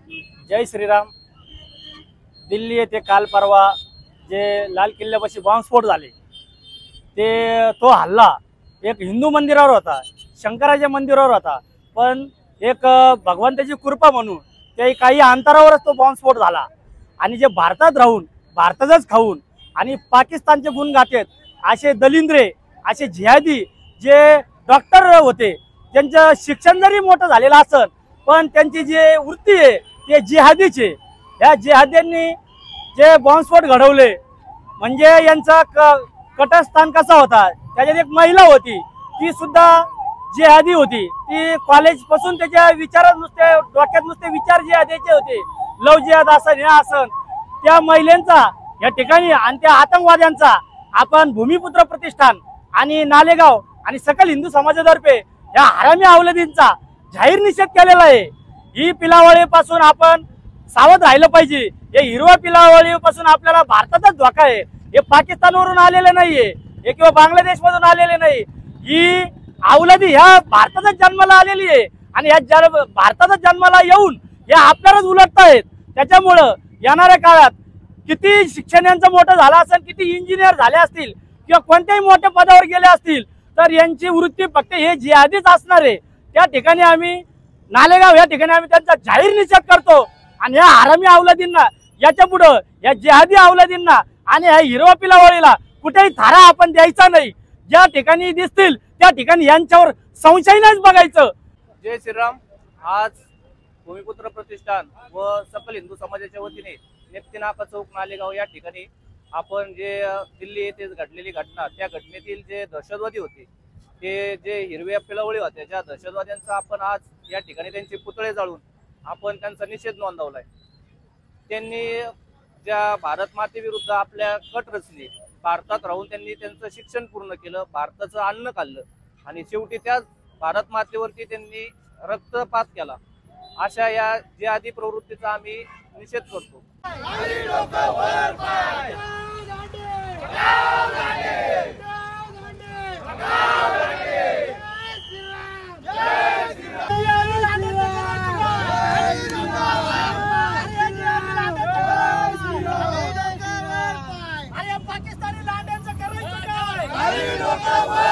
जय श्रीराम। दिल्ली येथे काल परवा जे लाल किल्ल्यापाशी बॉम्बस्फोट झाले तो हल्ला एक हिंदू मंदिरावर होता, शंकराच्या मंदिरावर होता, पण एक भगवंताची कृपा म्हणून ते काही अंतरावरच तो बॉम्बस्फोट झाला। आणि जे भारतात राहून भारतातच खाऊन आणि पाकिस्तानचे गुण गातेत असे दलिंद्रे, असे जिहादी जे डॉक्टर होते, त्यांचं शिक्षण जरी मोठं झालेलं असेल पण त्यांची जी वृत्ती आहे ते जिहादीचे। या जिहाद्यांनी जे बॉम्बस्फोट घडवले म्हणजे यांचा कटस्थान कसा होता, त्याच्यात एक महिला होती, ती सुद्धा जिहादी होती। ती कॉलेज पासून त्याच्या विचारात डोक्यात नुसते विचार जिहादीचे होते, लव जिहाद असन हे असन। त्या महिलांचा या ठिकाणी आणि त्या आतंकवाद्यांचा आपण भूमिपुत्र प्रतिष्ठान आणि नालेगाव आणि सकल हिंदू समाजातर्फे या हरामी अवलादींचा जाहीर निषेध केलेला आहे। ही पिलावळीपासून आपण सावध राहिलं पाहिजे। या हिरवा पिलावळीपासून आपल्याला भारतातच धोका आहे, हे पाकिस्तानवरून आलेले नाहीये, हे किंवा बांगलादेश मधून आलेले नाही। ही अवलादी ह्या भारतातच जन्माला आलेली आहे आणि या भारतातच जन्माला येऊन या आपल्यालाच उलटतायत। त्याच्यामुळं येणाऱ्या काळात किती शिक्षण यांचं मोठं झालं असेल, किती इंजिनियर झाले असतील किंवा कोणत्याही मोठ्या पदावर गेले असतील, तर यांची वृत्ती फक्त हे जिहादीच असणार आहे। त्या ठिकाणी आम्ही नालेगाव या ठिकाणी आम्ही त्यांचा जाहीर निषेध करतो आणि या हरामी अवलादींना याच्या पुढं या जिहादी अवलादींना आणि ह्या हिरवा पिलावळीला कुठेही थारा आपण द्यायचा नाही। ज्या ठिकाणी दिसतील त्या ठिकाणी यांच्यावर संशयानेच बघायचं। जय श्रीराम। आज भूमिपुत्र प्रतिष्ठान व सकल हिंदू समाजाच्या वतीने नेप्तीनाका चौक नालेगाव या ठिकाणी आपण जे दिल्ली येथे घडलेली घटना, त्या घटनेतील जे दहशतवादी होते, ते जे हिरव्या पिलावळी होत्या, ज्या दहशतवाद्यांचा आपण आज या ठिकाणी त्यांचे पुतळे जाळून आपण त्यांचा निषेध नोंदवलाय। त्यांनी ज्या भारत मातेविरुद्ध आपल्या कट रचली, भारतात राहून त्यांनी त्यांचं शिक्षण पूर्ण केलं, भारताचं अन्न खाल्लं आणि शेवटी त्याच भारत मातेवरती त्यांनी रक्तपात केला। अशा या जिहादी प्रवृत्तीचा आम्ही निषेध करतो। पाकिस्तानी लांड्यांचं करायचं काय?